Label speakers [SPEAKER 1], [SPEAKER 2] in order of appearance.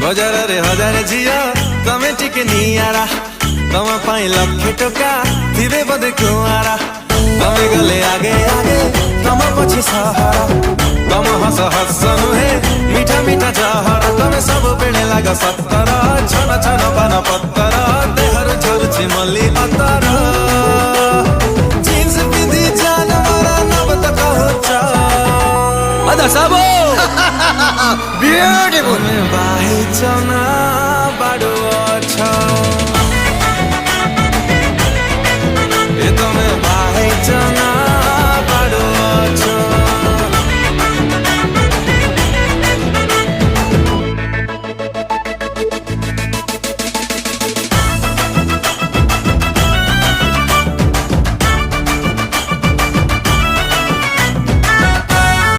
[SPEAKER 1] बजारे हजारे झिया तमे टिके नियारा तम पाई लक्षे टका थिबे बदे कुआरा तमे गले आगे आगे तम पछि सहारा तम हस हस नुहे मीठा मीठा चहरा तमे सब बेले लाग सत्तर छन छन पान पत्तर देहर झरुछि मल्ली अतर जीन्स पिंधि जान मरा नब त कहछ
[SPEAKER 2] अदा साबो ब्यूटीफुल
[SPEAKER 1] बाहे चना बाडो छ ए तमे बाहे चना